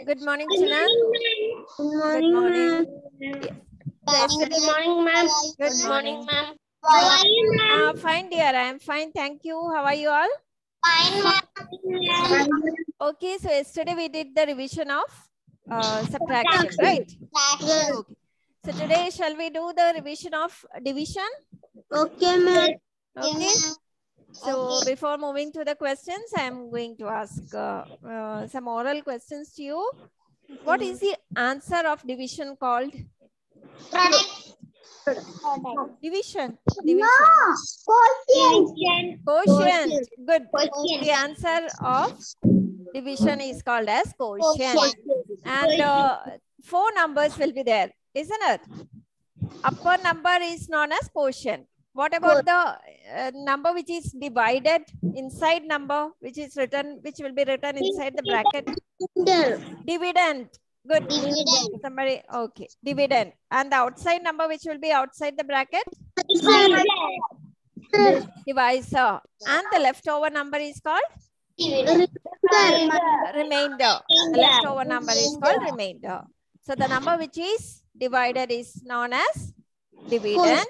Good morning, Chana. Good Good morning. Yes. Good morning, ma'am. Good morning, ma'am. How are you, fine, dear. I am fine. Thank you. How are you all? Fine, ma'am. Okay, so yesterday we did the revision of subtraction, right? Okay. So today, shall we do the revision of division? Okay, ma'am. Okay. So before moving to the questions, I am going to ask some oral questions to you. What is the answer of division called? Division. Division. Quotient. Good. The answer of division is called as quotient. And 4 numbers will be there, isn't it? Upper number is known as quotient. What about the number which is divided inside number, which is written, which will be written inside the bracket? Dividend. Good. Somebody, okay. Dividend. And the outside number which will be outside the bracket? Divisor. And the leftover number is called? Remainder. The leftover number is called remainder. So the number which is divided is known as dividend.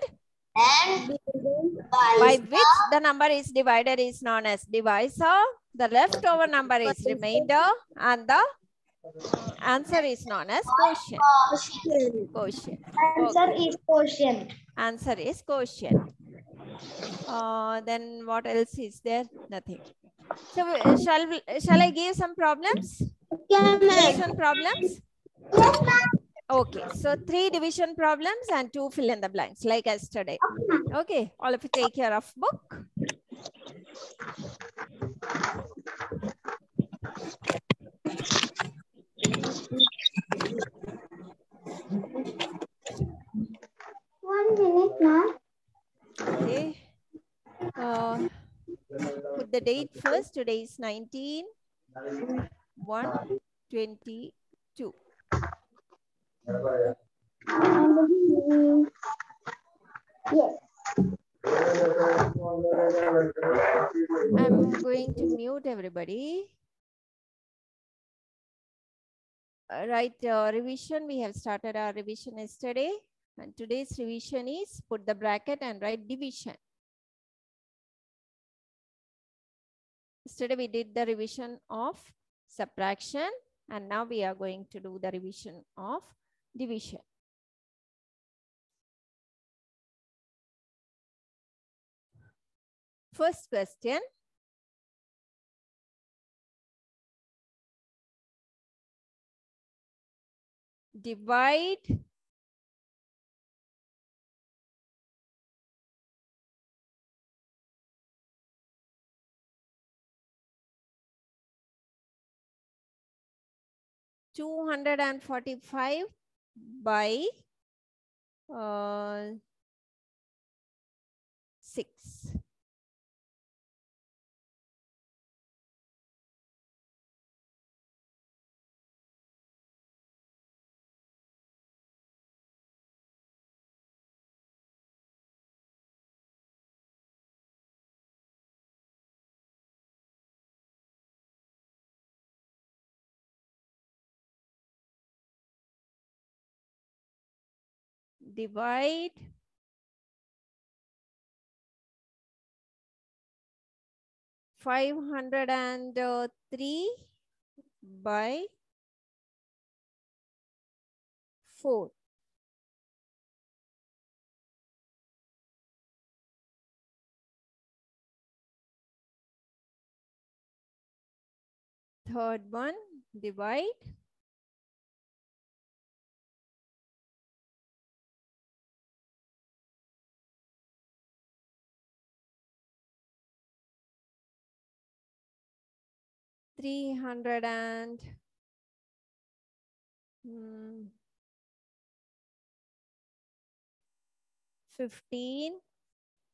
By which the number is divided is known as divisor. The leftover number is remainder. And the answer is known as quotient. Quotient. Answer is quotient. Answer is quotient. Then what else is there? Nothing. So shall I give some problems? Division problems? Okay, so 3 division problems and 2 fill in the blanks like yesterday. Okay, all of you take care of book. One minute, ma'am. Okay. Put the date first. Today is 19/1/22. Yes. I'm going to mute everybody. Right, revision. We have started our revision yesterday. And today's revision is put the bracket and write division. Yesterday we did the revision of subtraction. And now we are going to do the revision of division. First question. Divide $245 by 6. Divide $503 by 4. Third one, divide $315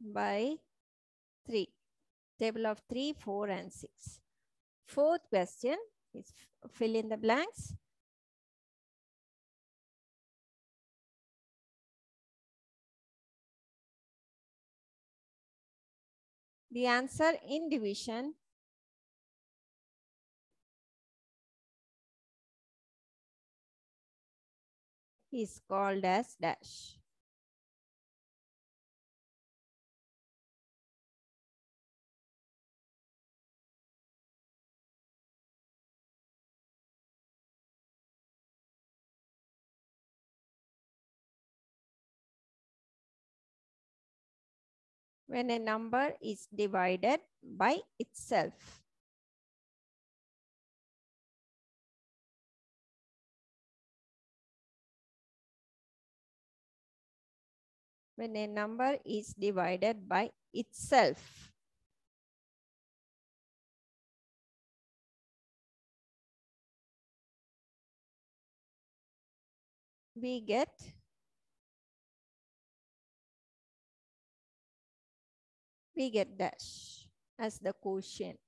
by 3. Table of 3, 4, and 6. Fourth question is fill in the blanks. The answer in division is called as dash. When a number is divided by itself. When a number is divided by itself. We get dash as the quotient.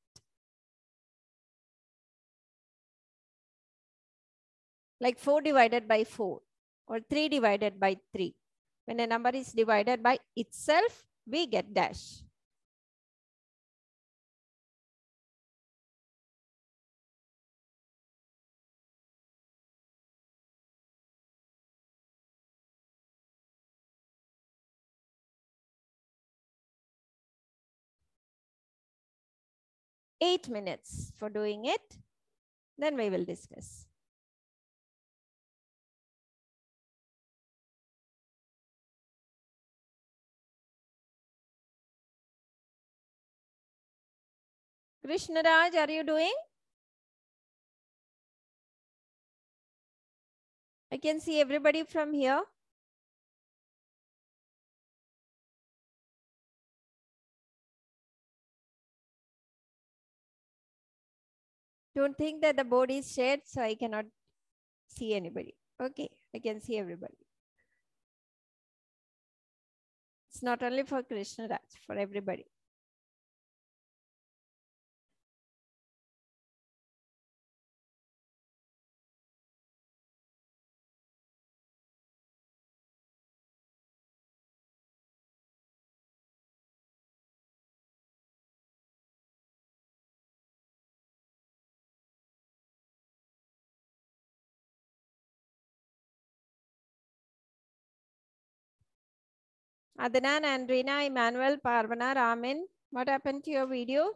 Like 4 divided by 4 or 3 divided by 3. When a number is divided by itself, we get dash. Eight minutes for doing it. Then we will discuss. Krishnaraj, are you doing? I can see everybody from here. Don't think that the board is shared, so I cannot see anybody. Okay, I can see everybody. It's not only for Krishnaraj, for everybody. Adnan, Andrina, Emmanuel, Parvana, Ramin, what happened to your video?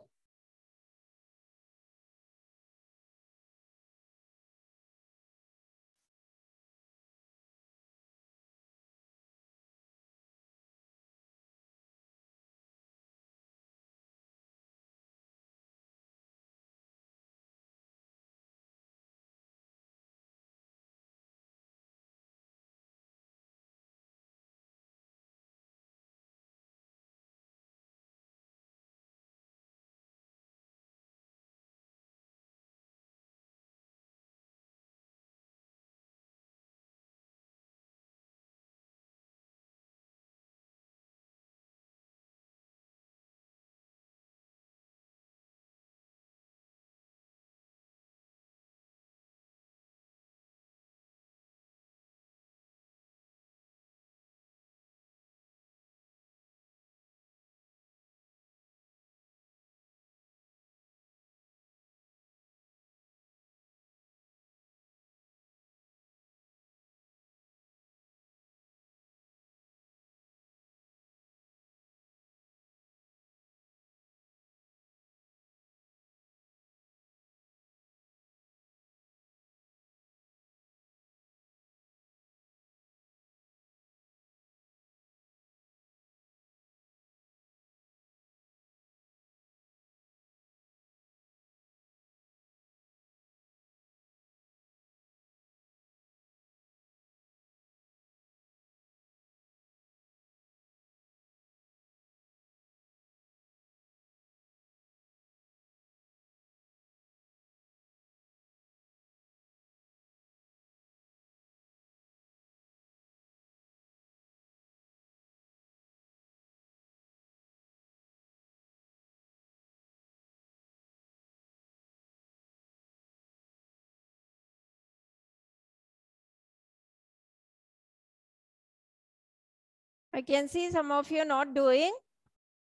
I can see some of you not doing.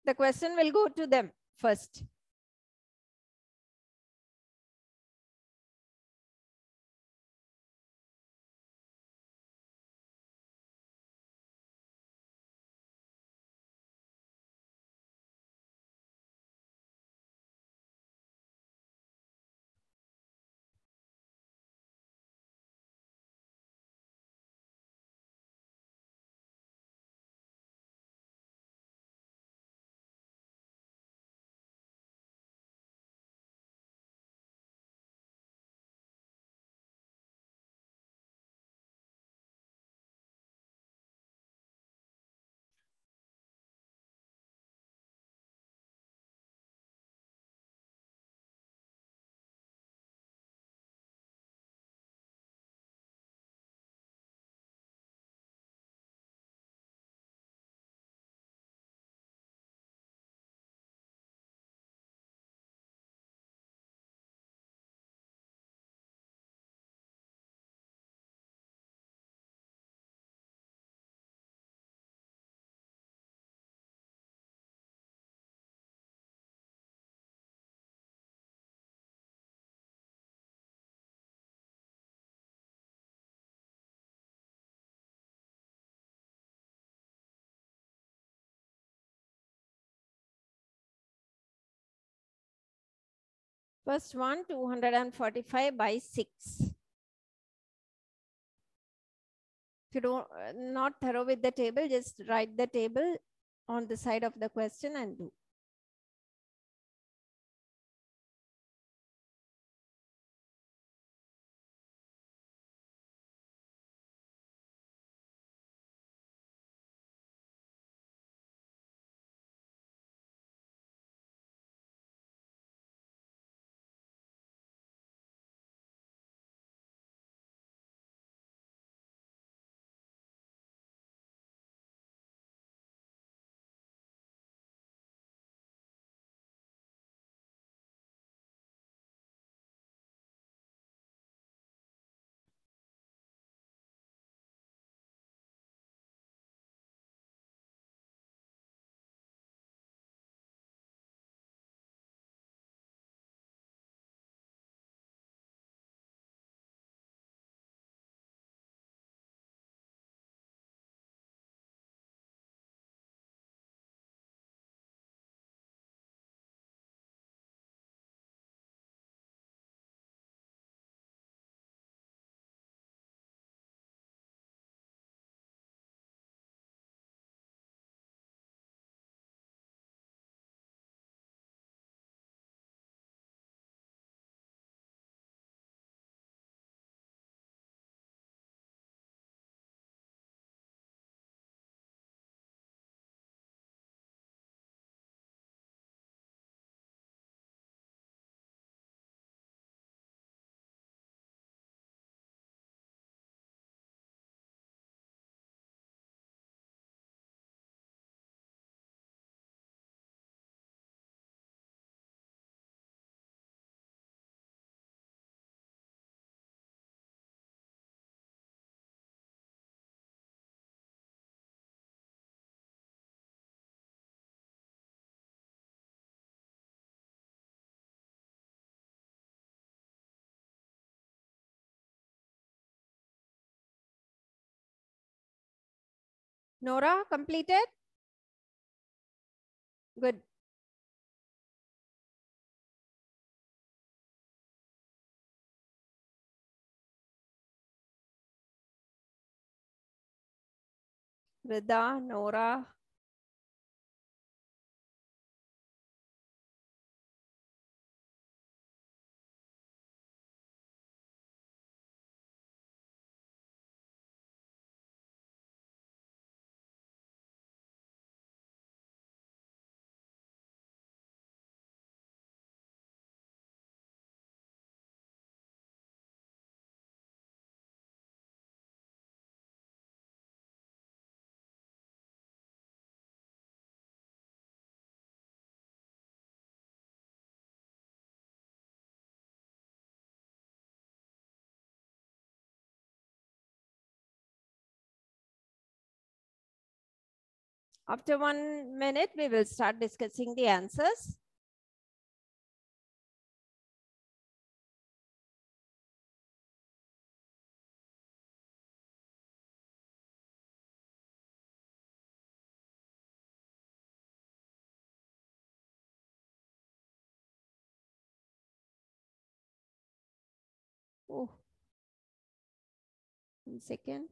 The question will go to them first. First one, 245 by 6. If you don't not thorough with the table, just write the table on the side of the question and do. Nora, completed? Good. Rida, Nora. After 1 minute, we will start discussing the answers. Oh, 1 second.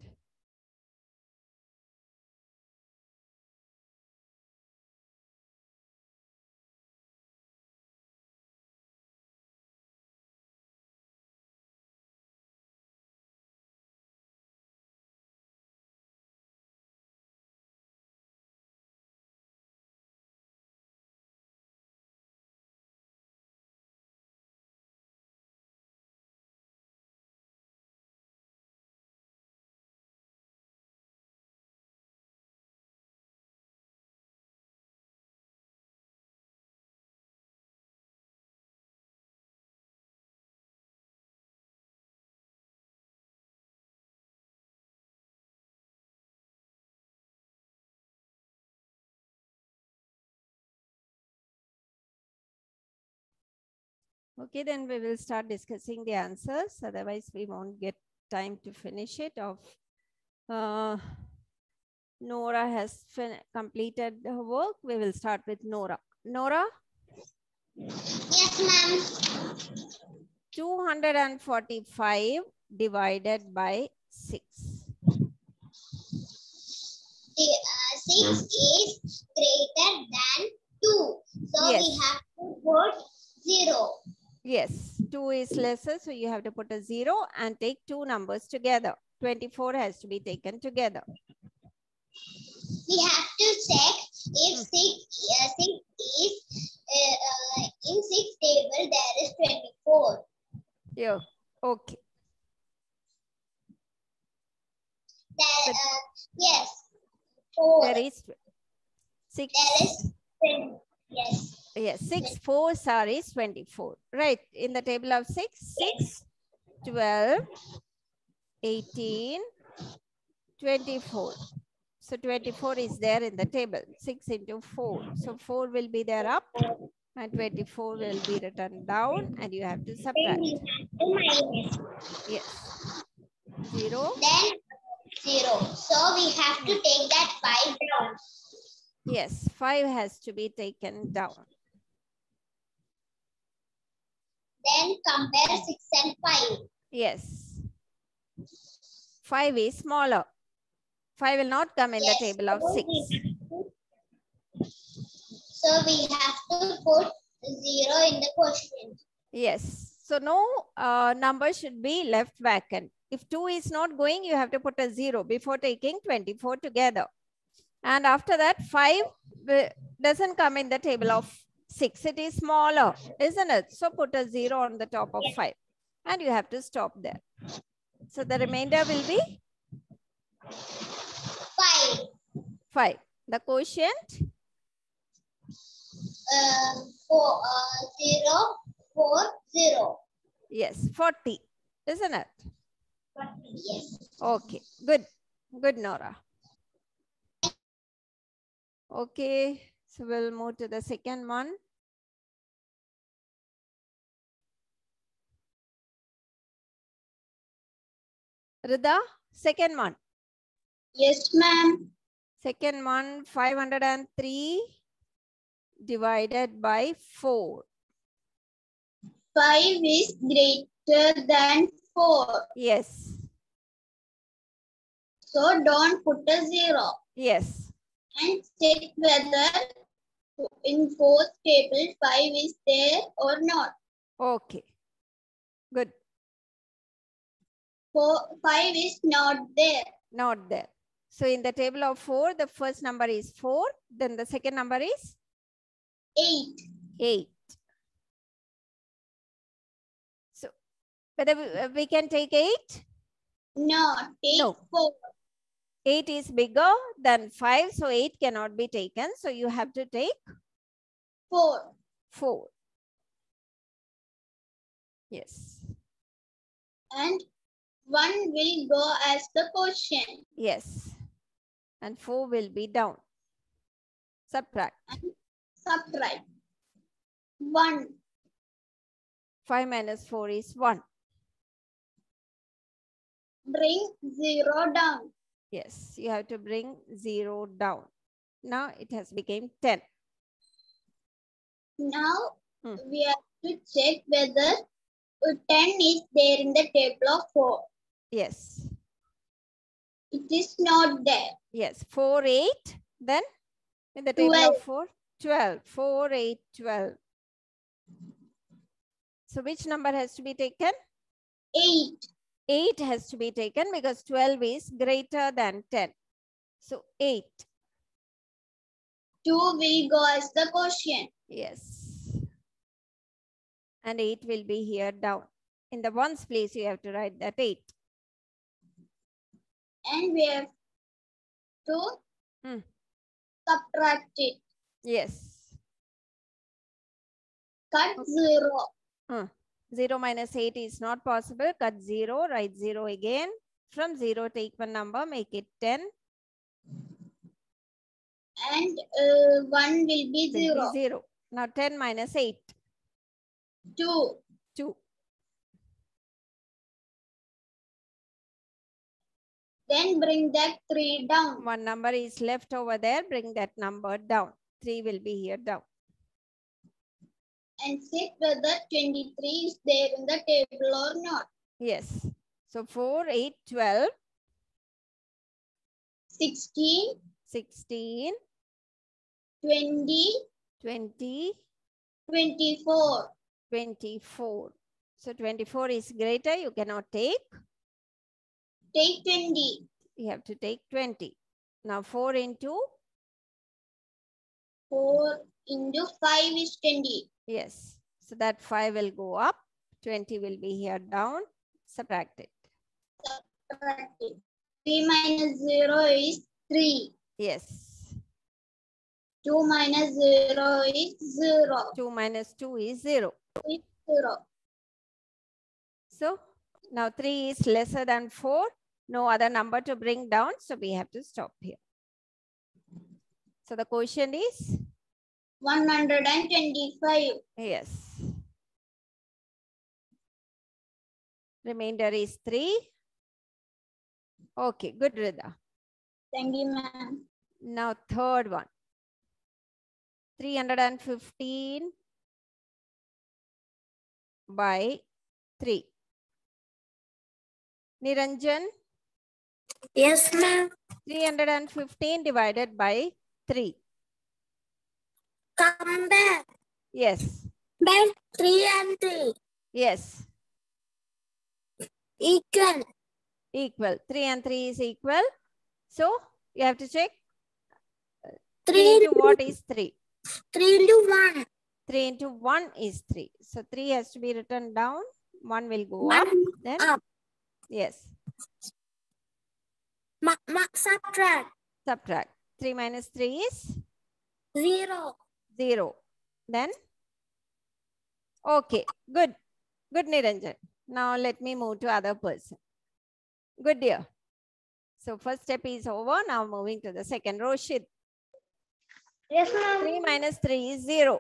Okay, then we will start discussing the answers. Otherwise, we won't get time to finish it off. Nora has completed her work. We will start with Nora. Nora? Yes, ma'am. 245 divided by 6. 6 is greater than 2. So Yes. we have to put 0. Yes, 2 is lesser, so you have to put a 0 and take two numbers together. 24 has to be taken together. We have to check if 6 is in 6 table there is 24. Yeah, okay. There, yes, 4. There is 6. There is 10. Yes. Yes, 6 4s are is 24. Right, in the table of 6, 6, 12, 18, 24. So 24 is there in the table. 6 into 4. So 4 will be there up and 24 will be written down and you have to subtract. Then we have to minus. Yes. 0. Then 0. So we have to take that 5 down. Yes, 5 has to be taken down. Then compare 6 and 5. Yes. 5 is smaller. 5 will not come in the table of 6. So we have to put 0 in the quotient. Yes. So no number should be left vacant. If 2 is not going, you have to put a 0 before taking 24 together. And after that, 5 doesn't come in the table of 6. It is smaller, isn't it? So put a 0 on the top of 5. And you have to stop there. So the remainder will be 5. 5. The quotient? 4, 0, 4, 0. Yes, 40, isn't it? 40, yes. Okay, good. Good, Nora. Okay, so we'll move to the second one. Rida, second one. Yes, ma'am. Second one, 503 divided by 4. 5 is greater than 4. Yes. So don't put a 0. Yes. And check whether in fourth table 5 is there or not. Okay. Good. 5 is not there. Not there. So in the table of 4, the first number is 4. Then the second number is 8. 8. So whether we can take 8? No, take No. 4. 8 is bigger than 5. So 8 cannot be taken. So you have to take 4. 4. Yes. And 1 will go as the quotient. Yes. And 4 will be down. Subtract. And subtract. 1. 5 minus 4 is 1. Bring 0 down. Yes, you have to bring 0 down. Now it has become 10. Now we have to check whether 10 is there in the table of 4. Yes. It is not there. Yes, 4, 8. Then in the table 12. of 4, 12. 4, 8, 12. So which number has to be taken? 8. 8 has to be taken because 12 is greater than 10. So 8. 2 will go as the quotient. Yes. And 8 will be here down. In the ones place, you have to write that 8. And we have to subtract it. Yes. Cut 0. 0 minus 8 is not possible. Cut 0, write 0 again. From 0, take one number, make it 10. And 1 will be 0. Will be 0. Now 10 minus 8. 2. 2. Then bring that 3 down. One number is left over there. Bring that number down. 3 will be here down. and check whether 23 is there in the table or not. Yes. So 4, 8, 12. 16, 16. 20, 20. 24. 24. So 24 is greater. You cannot take. Take 20. You have to take 20. Now 4 into. 4 into 5 is 20. Yes. So that 5 will go up. 20 will be here down. Subtract it. Subtract it. 3 minus 0 is 3. Yes. 2 minus 0 is 0. 2 minus 2 is 0. It's 0. So now 3 is lesser than 4. No other number to bring down. So we have to stop here. So the quotient is? 125. Yes. Remainder is 3. Okay, good, Rida. Thank you, ma'am. Now third one. 315 by 3. Niranjan? Yes, ma'am. 315 divided by 3. Come back. Yes. By 3 and 3. Yes. Equal. Equal. 3 and 3 is equal. So you have to check. 3 into what is 3? 3 into 1. 3 into 1 is 3. So 3 has to be written down. 1 will go 1 up. Then up. yes. Subtract. Subtract. 3 minus 3 is? 0. 0. Then? Okay. Good. Good, Niranjan. Now let me move to other person. Good, dear. So first step is over. Now moving to the second. Roshit. Yes, ma'am. 3 minus 3 is 0.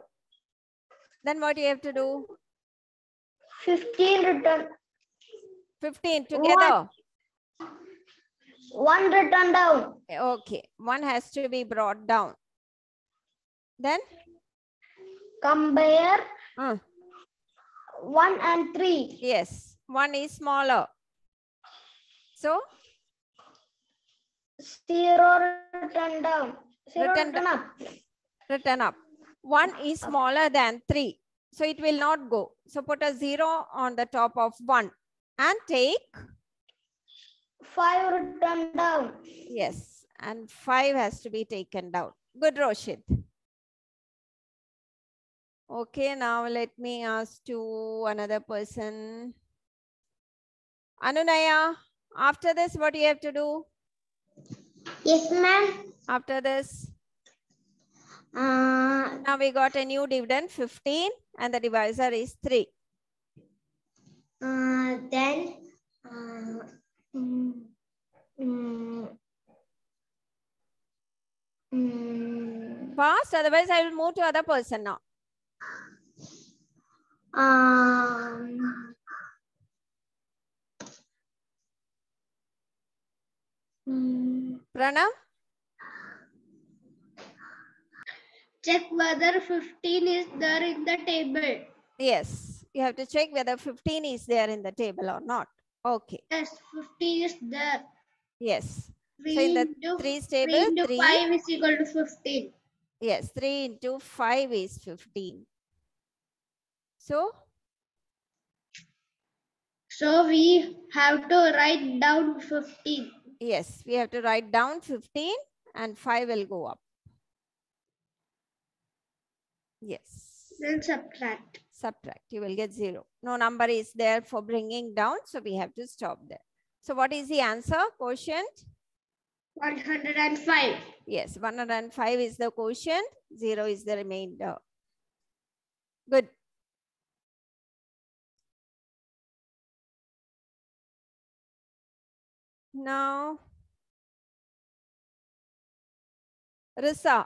Then what you have to do? 15 written. 15 together. 1 written down. Okay. 1 has to be brought down. Then? Compare 1 and 3. Yes. 1 is smaller. So? 0 written down. 0 written up. Written up. 1 is smaller than 3. So it will not go. So put a 0 on the top of 1 and take? 5 written down. Yes. And 5 has to be taken down. Good, Roshit. Okay, now let me ask to another person. Anunaya, after this, what do you have to do? Yes, ma'am. After this? Now we got a new dividend, 15, and the divisor is 3. Then Fast, otherwise I will move to other person now. Pranav? check whether 15 is there in the table. Yes, you have to check whether 15 is there in the table or not. Okay. Yes, 15 is there. Yes. 3 So in the into 3's table, 3 into 3. 5 is equal to 15. Yes, 3 into 5 is 15. So we have to write down 15. yes, we have to write down 15 and 5 will go up. Yes. Then subtract. Subtract, you will get 0. No number is there for bringing down, so we have to stop there. So what is the answer? Quotient? 105. Yes, 105 is the quotient, 0 is the remainder. Good. Now, Risa,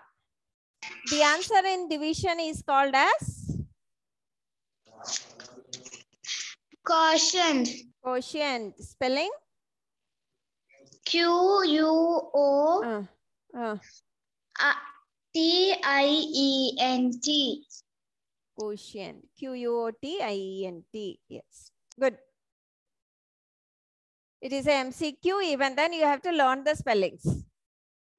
the answer in division is called as? Quotient. Quotient. Spelling? Quotient. Quotient. Quotient. Yes. Good. It is a MCQ. Even then, you have to learn the spellings.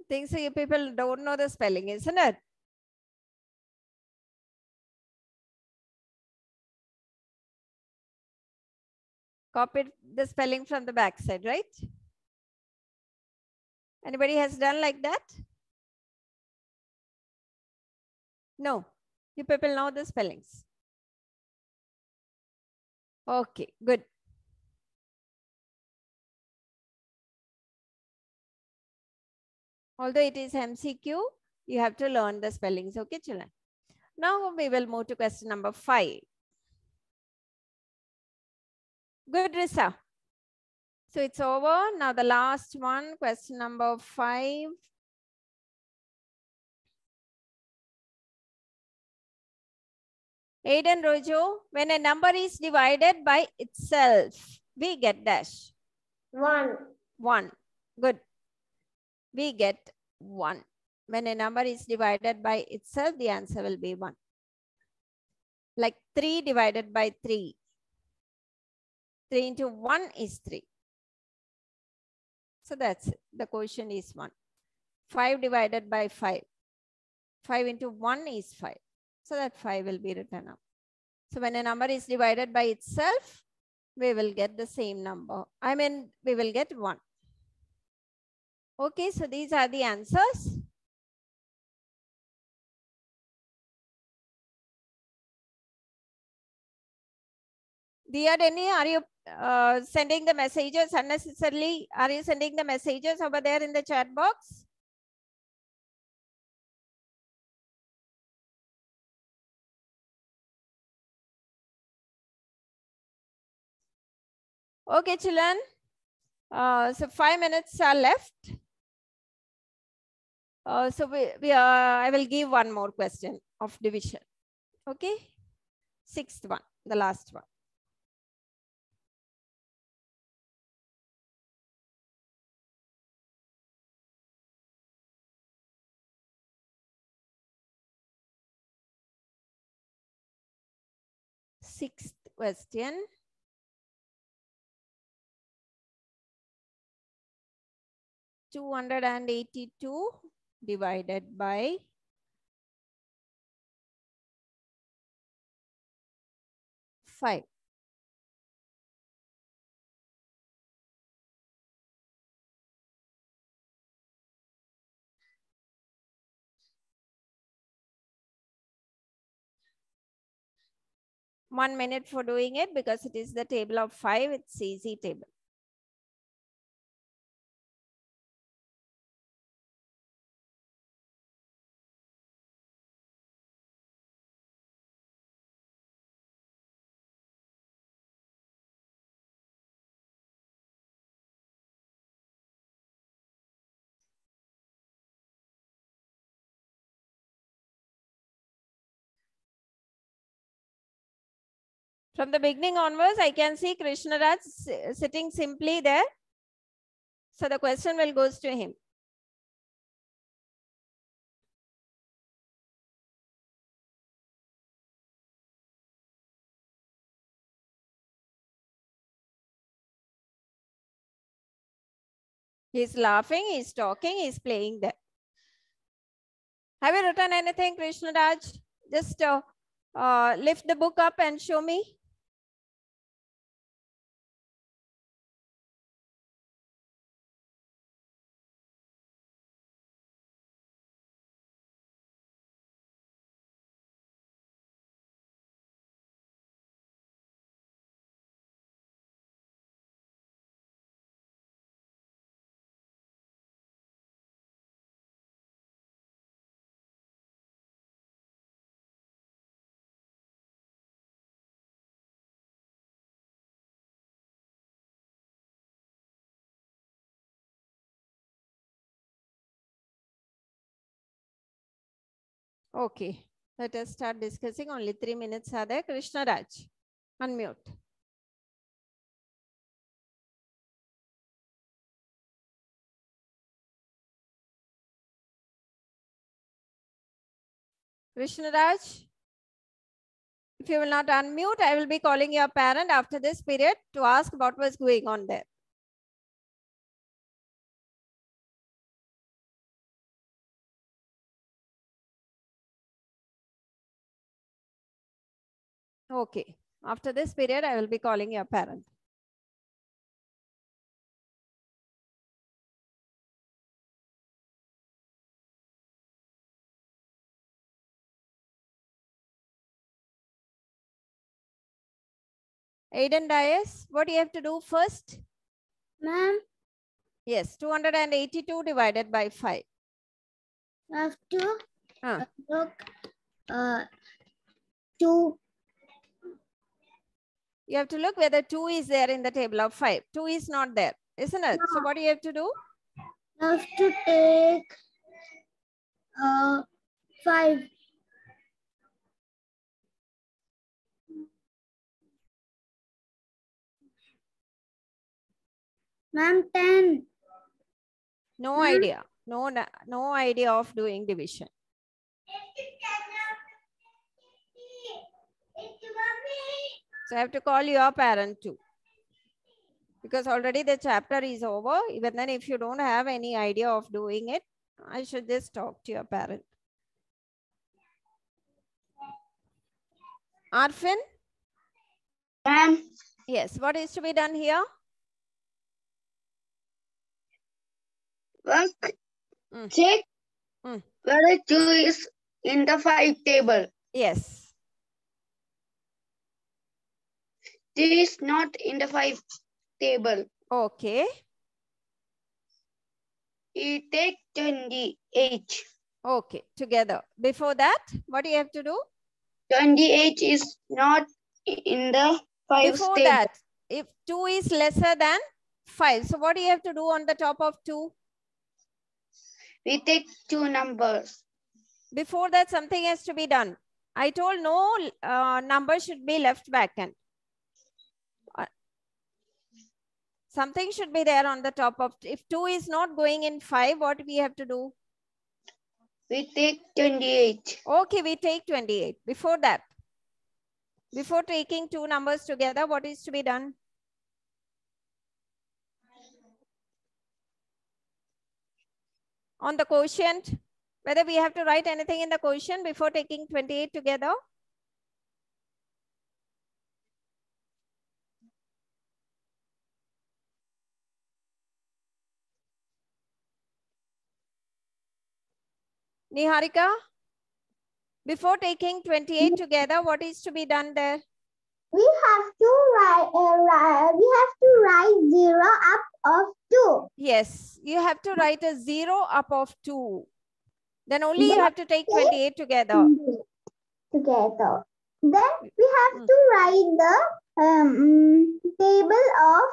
Things you people don't know the spelling, isn't it? Copied the spelling from the back side, right? Anybody has done like that? No. You people know the spellings. Okay, good. Although it is MCQ, you have to learn the spellings. Okay, children. Now we will move to question number 5. Good, Risa. So it's over. Now the last one, question number 5. Aiden, Raju, when a number is divided by itself, we get dash. 1. 1. Good. We get 1. When a number is divided by itself, the answer will be 1. Like 3 divided by 3. 3 into 1 is 3. So that's it. The quotient is 1. 5 divided by 5. 5 into 1 is 5. So that 5 will be written up. So when a number is divided by itself, we will get the same number. I mean, we will get 1. Okay, so these are the answers. Dear Denny, are you sending the messages unnecessarily? Are you sending the messages over there in the chat box? Okay, children. So 5 minutes are left. So I will give one more question of division. Okay. 6th one, the last one. Sixth question. $282 divided by 5. One minute for doing it because it is the table of 5. It's easy table. From the beginning onwards, I can see Krishnaraj sitting simply there. So the question will goes to him. He's laughing, he's talking, he's playing there. Have you written anything, Krishnaraj? Just lift the book up and show me. Okay, let us start discussing. Only 3 minutes are there. Krishnaraj, unmute. Krishnaraj. If you will not unmute, I will be calling your parent after this period to ask what was going on there. Okay. After this period, I will be calling your parent. Aiden Dias, what do you have to do first? Ma'am, Yes, 282 divided by 5. I have to Huh. look 2. You have to look whether 2 is there in the table of 5. 2 is not there, isn't it? So what do you have to do? I have to take 5. Ma'am, 10. No idea. No idea of doing division. So I have to call your parent too. Because already the chapter is over. Even then, if you don't have any idea of doing it, I should just talk to your parent. Arfin? Ma'am, Yes, what is to be done here? work. Mm. Check Mm. whether 2 is in the 5 table. Yes. 2 is not in the 5 table. Okay. You take 28. Okay, together. Before that, what do you have to do? 28 is not in the 5 Before table. that, if 2 is lesser than 5, so what do you have to do on the top of 2? We take 2 numbers. Before that, something has to be done. I told no number should be left vacant. Something should be there on the top of, if 2 is not going in 5, what we have to do? We take 28. Okay, we take 28. Before that, before taking 2 numbers together, what is to be done? On the quotient, whether we have to write anything in the quotient before taking 28 together? Niharika, before taking 28 together, what is to be done there? We have to write 0 up of 2. Yes, you have to write a 0 up of 2. Then only you have to take 28 together. Together. Then we have to write the table of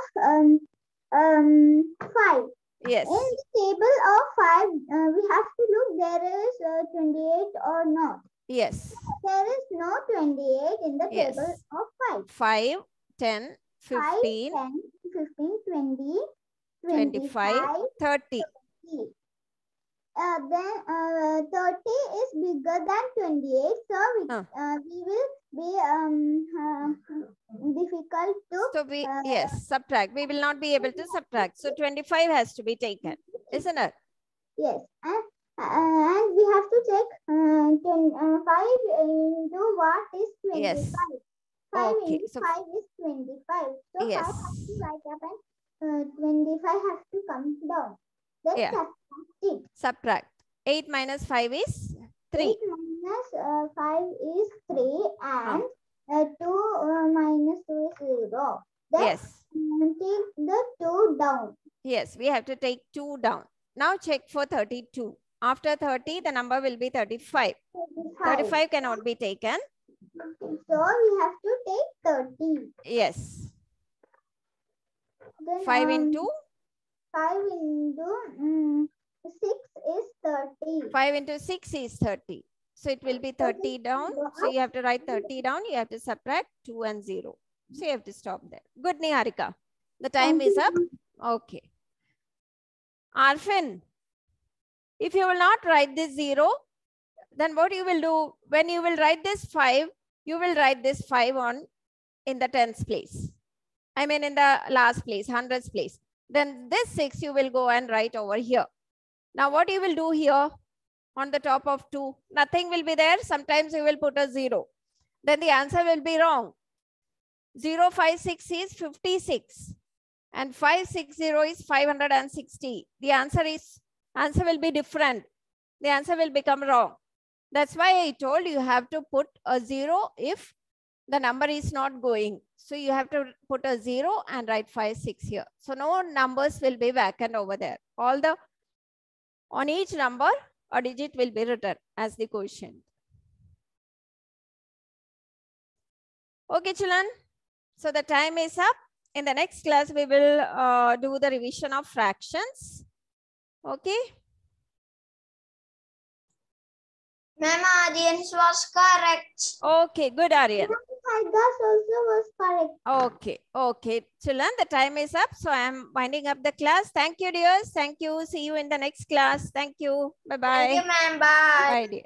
5. Yes. In the table of 5, we have to look there is 28 or not. Yes. There is no 28 in the Yes. table of 5. 5, 10, 15, 5, 10, 15, 20, 25, 30. Then 30 is bigger than 28, so we will be difficult to. So we, yes, subtract. We will not be able to subtract. So 25 has to be taken, isn't it? Yes, and we have to check 5 into what is 25. Yes. 5 Okay, into so 5 is 25. So yes. 5 has to write up and 25 has to come down. Then Yeah. subtract it. Subtract. 8 minus 5 is 3. 8 minus 5 is 3 and 2 minus 2 is 0. Then Yes. take the 2 down. Yes, we have to take 2 down. Now check for 32. After 30, the number will be 35. 35 cannot be taken. So we have to take 30. Yes. Then 5 into? 5 into 6 is 30. 5 into 6 is 30. So it will be 30 down. So you have to write 30 down. You have to subtract 2 and 0. So you have to stop there. Good, Niharika. The time is up. Okay. Arfin, if you will not write this 0, then what you will do, when you will write this 5, you will write this 5 in the tens place. I mean in the last place, hundreds place. Then this 6 you will go and write over here. Now what you will do here on the top of 2, nothing will be there. Sometimes you will put a 0. Then the answer will be wrong. 056 is 56 and 560 is 560. The answer will be different. The answer will become wrong. That's why I told you have to put a 0 if the number is not going. So you have to put a 0 and write 56 here. So no numbers will be vacant over there. On each number, a digit will be written as the quotient. Okay, children. So the time is up. In the next class, we will do the revision of fractions. Okay. Ma'am, audience was correct. Okay, good, Aryan. Gus also was correct. Okay. Children, the time is up. So I am winding up the class. Thank you, dears. Thank you. See you in the next class. Thank you. Bye-bye. Thank you, ma'am. Bye. Bye, dear.